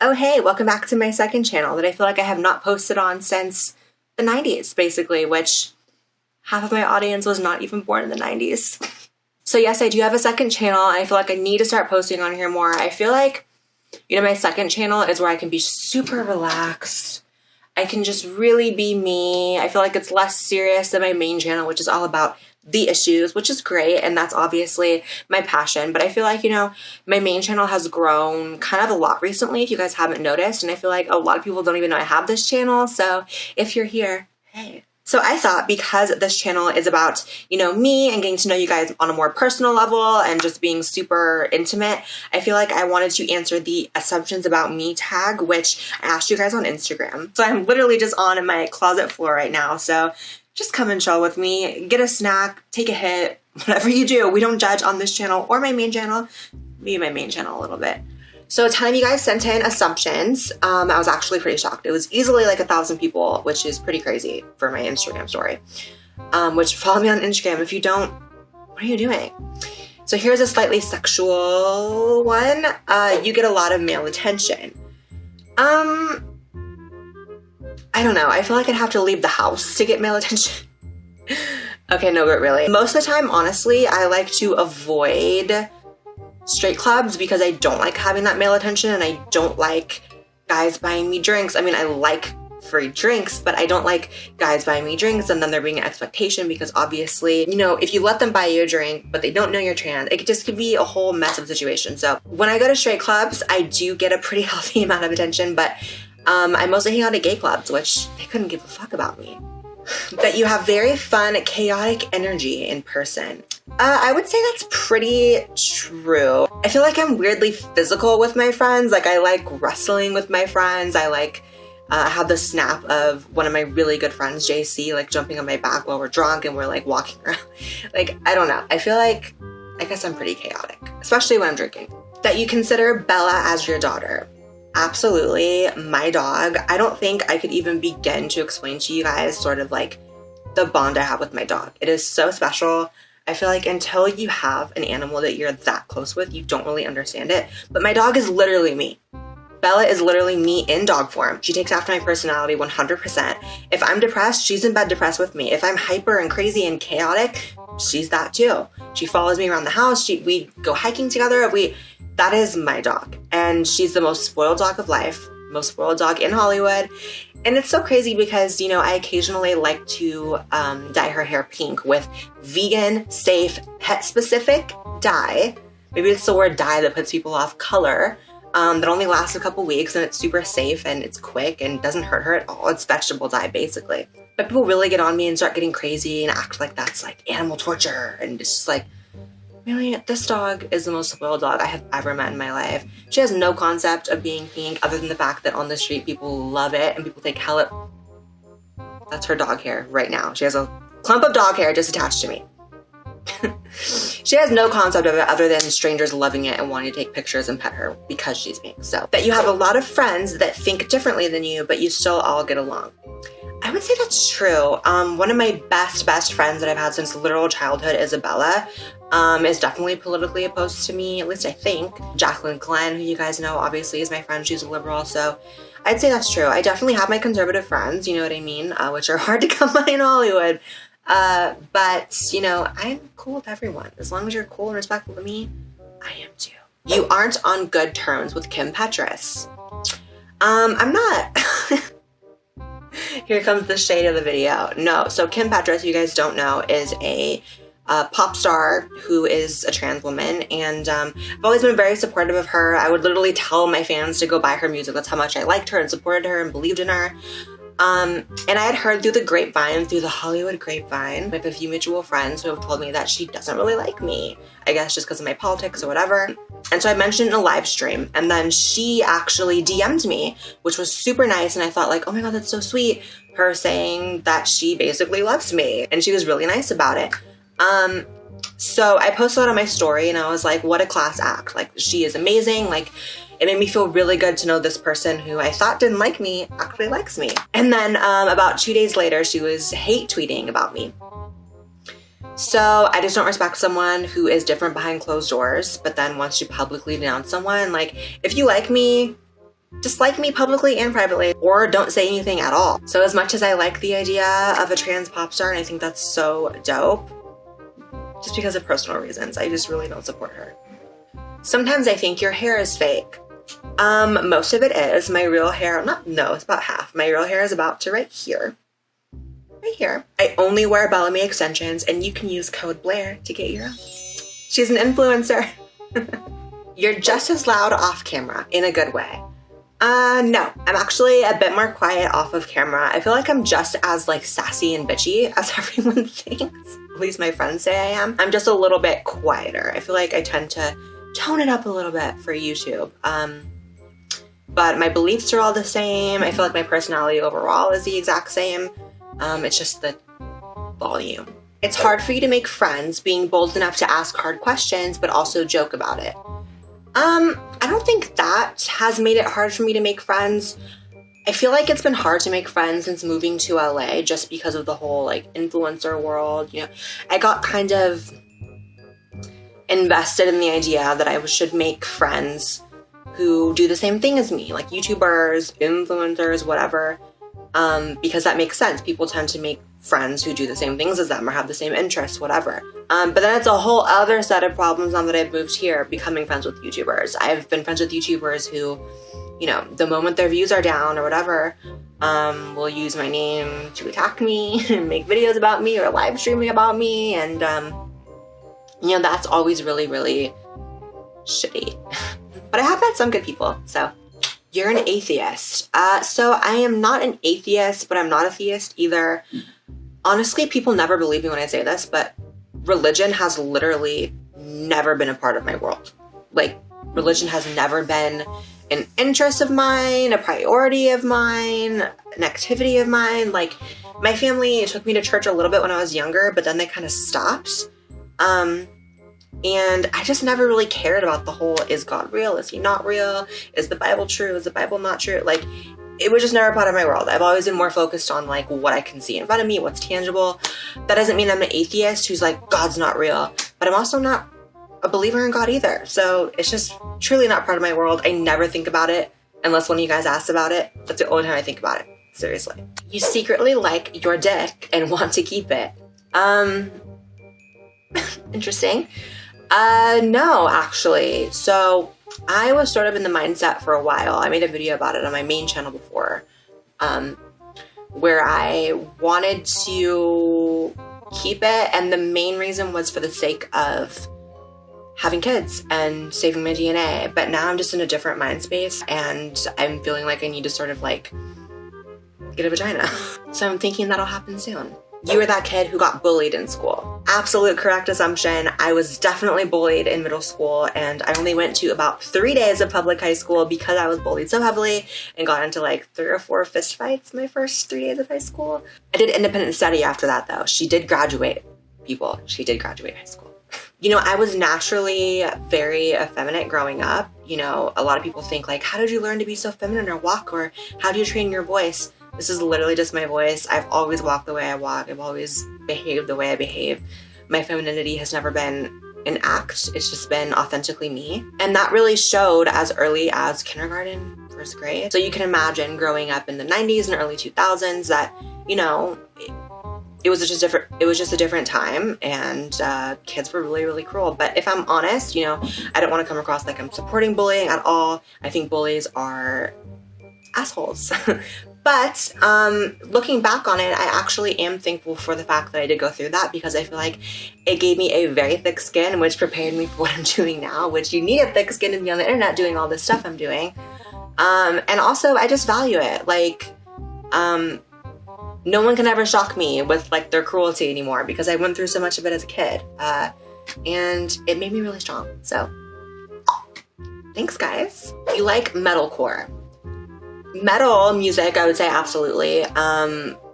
Oh hey, welcome back to my second channel that I feel like I have not posted on since the 90s, basically, which half of my audience was not even born in the 90s. So yes, I do have a second channel, and I feel like I need to start posting on here more. I feel like, my second channel is where I can be super relaxed. I can just really be me. I feel like it's less serious than my main channel, which is all about the issues, which is great, and that's obviously my passion. But I feel like, my main channel has grown kind of a lot recently, if you guys haven't noticed, and I feel like a lot of people don't even know I have this channel, so if you're here, hey. So I thought, because this channel is about, me and getting to know you guys on a more personal level and just being super intimate, I feel like I wanted to answer the assumptions about me tag, which I asked you guys on Instagram. So I'm literally just on my closet floor right now, so just come and chill with me, get a snack, take a hit, whatever you do. We don't judge on this channel or my main channel, maybe my main channel a little bit. So a ton of you guys sent in assumptions. I was actually pretty shocked. It was easily like 1,000 people, which is pretty crazy for my Instagram story. Which, follow me on Instagram. If you don't, what are you doing? So here's a slightly sexual one. You get a lot of male attention. I don't know. I feel like I'd have to leave the house to get male attention. Okay, no, but really. Most of the time, honestly, I like to avoid straight clubs because I don't like having that male attention, and I don't like guys buying me drinks. I mean, I like free drinks, but I don't like guys buying me drinks and then there being an expectation, because obviously, if you let them buy you a drink but they don't know you're trans, it just could be a whole mess of a situation. So when I go to straight clubs, I do get a pretty healthy amount of attention, but I mostly hang out at gay clubs, which they couldn't give a fuck about me. That you have very fun, chaotic energy in person. I would say that's pretty true. I feel like I'm weirdly physical with my friends. Like, I like wrestling with my friends. I like have the snap of one of my really good friends, JC, like jumping on my back while we're drunk and we're like walking around. Like, I don't know. I guess I'm pretty chaotic, especially when I'm drinking. That you consider Bella as your daughter. Absolutely. My dog. I don't think I could even begin to explain to you guys sort of like the bond I have with my dog. It is so special. I feel like until you have an animal that you're that close with, you don't really understand it. But my dog is literally me. Bella is literally me in dog form. She takes after my personality 100%. If I'm depressed, she's in bed depressed with me. If I'm hyper and crazy and chaotic, she's that too. She follows me around the house. We go hiking together. That is my dog. And she's the most spoiled dog of life, most spoiled dog in Hollywood. And it's so crazy because, I occasionally like to dye her hair pink with vegan, safe, pet-specific dye. Maybe it's the word dye that puts people off color. That only lasts a couple weeks, and it's super safe and it's quick and doesn't hurt her at all. It's vegetable dye, basically. But people really get on me and start getting crazy and act like that's like animal torture. And it's just like, really, this dog is the most spoiled dog I have ever met in my life. She has no concept of being pink other than the fact that on the street people love it and people think, hell, that's her dog hair right now. She has a clump of dog hair just attached to me. She has no concept of it other than strangers loving it and wanting to take pictures and pet her because she's pink. So that you have a lot of friends that think differently than you, but you still all get along. I would say that's true. One of my best friends that I've had since literal childhood, Isabella, is definitely politically opposed to me, at least I think. Jacqueline Glenn, who you guys know, obviously is my friend. She's a liberal, so I'd say that's true. I definitely have my conservative friends, you know what I mean, which are hard to come by in Hollywood. But, I'm cool with everyone. As long as you're cool and respectful to me, I am too. You aren't on good terms with Kim Petras. I'm not. Here comes the shade of the video. No, so Kim Petras, you guys don't know, is a pop star who is a trans woman, and I've always been very supportive of her. I would literally tell my fans to go buy her music. That's how much I liked her and supported her and believed in her. And I had heard through the Hollywood grapevine, with a few mutual friends who have told me that she doesn't really like me. I guess just because of my politics or whatever. And so I mentioned it in a live stream, and then she actually DM'd me, which was super nice. And I thought like, oh my God, that's so sweet. Her saying that she basically loves me, and she was really nice about it. So I posted it on my story, and I was like, what a class act. Like, she is amazing. Like, it made me feel really good to know this person who I thought didn't like me actually likes me. And then about 2 days later, she was hate tweeting about me. So I just don't respect someone who is different behind closed doors, but then wants to publicly denounce someone. Like, if you like me, Just like me publicly and privately, or don't say anything at all. So as much as I like the idea of a trans pop star, and I think that's so dope, just because of personal reasons, I just really don't support her. Sometimes I think your hair is fake. Most of it is. My real hair, it's about half. My real hair is about to right here. Right here. I only wear Bellamy extensions, and you can use code Blaire to get your own. She's an influencer. You're just as loud off camera, in a good way. No, I'm actually a bit more quiet off of camera. I feel like I'm just as like sassy and bitchy as everyone thinks. At least my friends say I am. I'm just a little bit quieter. I feel like I tend to tone it up a little bit for YouTube. But my beliefs are all the same. I feel like my personality overall is the exact same. It's just the volume. It's hard for you to make friends being bold enough to ask hard questions, but also joke about it. I don't think that has made it hard for me to make friends. I feel like it's been hard to make friends since moving to LA just because of the whole like influencer world. You know, I got kind of invested in the idea that I should make friends who do the same thing as me, like YouTubers, influencers, whatever, because that makes sense. People tend to make friends who do the same things as them or have the same interests, whatever. But then it's a whole other set of problems now that I've moved here, becoming friends with YouTubers. I've been friends with YouTubers who, you know, the moment their views are down or whatever, will use my name to attack me and make videos about me or live streaming about me. And, you know, that's always really, really shitty. But I have met some good people, so. You're an atheist. So I am not an atheist, but I'm not a theist either. Honestly, people never believe me when I say this, but religion has literally never been a part of my world. Like, religion has never been an interest of mine, a priority of mine, an activity of mine. Like, my family took me to church a little bit when I was younger, but then they kind of stopped. And I just never really cared about the whole, is God real? Is he not real? Is the Bible true? Is the Bible not true? Like, it was just never part of my world. I've always been more focused on like what I can see in front of me, what's tangible. That doesn't mean I'm an atheist who's like, God's not real. But I'm also not a believer in God either. So it's just truly not part of my world. I never think about it unless one of you guys asks about it. That's the only time I think about it. Seriously. You secretly like your dick and want to keep it. Interesting. No, actually. So I was sort of in the mindset for a while. I made a video about it on my main channel before, where I wanted to keep it. And the main reason was for the sake of having kids and saving my DNA. But now I'm just in a different mind space and I'm feeling like I need to sort of like get a vagina. So I'm thinking that'll happen soon. You were that kid who got bullied in school. Absolute correct assumption. I was definitely bullied in middle school, and I only went to about 3 days of public high school because I was bullied so heavily and got into like 3 or 4 fist fights my first 3 days of high school. I did independent study after that though. She did graduate, people. She did graduate high school. You know, I was naturally very effeminate growing up. You know, a lot of people think like, how did you learn to be so feminine or walk, or how do you train your voice? This is literally just my voice. I've always walked the way I walk. I've always behaved the way I behave. My femininity has never been an act. It's just been authentically me. And that really showed as early as kindergarten, first grade. So you can imagine growing up in the 90s and early 2000s that, you know, it was just a different time, and kids were really, really cruel. But if I'm honest, you know, I don't want to come across like I'm supporting bullying at all. I think bullies are assholes. But looking back on it, I actually am thankful for the fact that I did go through that, because I feel like it gave me a very thick skin, which prepared me for what I'm doing now, which you need a thick skin to be on the internet doing all this stuff I'm doing. And also, I just value it. Like, no one can ever shock me with like their cruelty anymore, because I went through so much of it as a kid. And it made me really strong. So thanks, guys. You like metalcore. Metal music, I would say absolutely.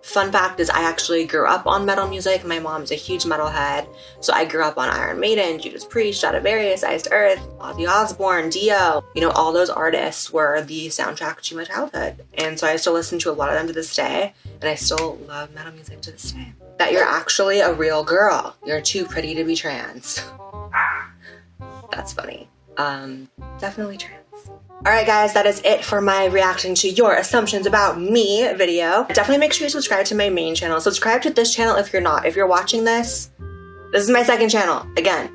Fun fact is I actually grew up on metal music. My mom's a huge metalhead. So I grew up on Iron Maiden, Judas Priest, Stradivarius, Iced Earth, Ozzy Osbourne, Dio. You know, all those artists were the soundtrack to my childhood. And so I still listen to a lot of them to this day. And I still love metal music to this day. That you're actually a real girl. You're too pretty to be trans. That's funny. Definitely trans. Alright guys, that is it for my reacting to your assumptions about me video. Definitely make sure you subscribe to my main channel. Subscribe to this channel if you're not. If you're watching this, this is my second channel. Again,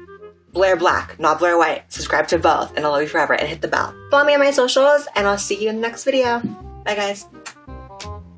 Blaire Black, not Blaire White. Subscribe to both and I'll love you forever and hit the bell. Follow me on my socials and I'll see you in the next video. Bye guys.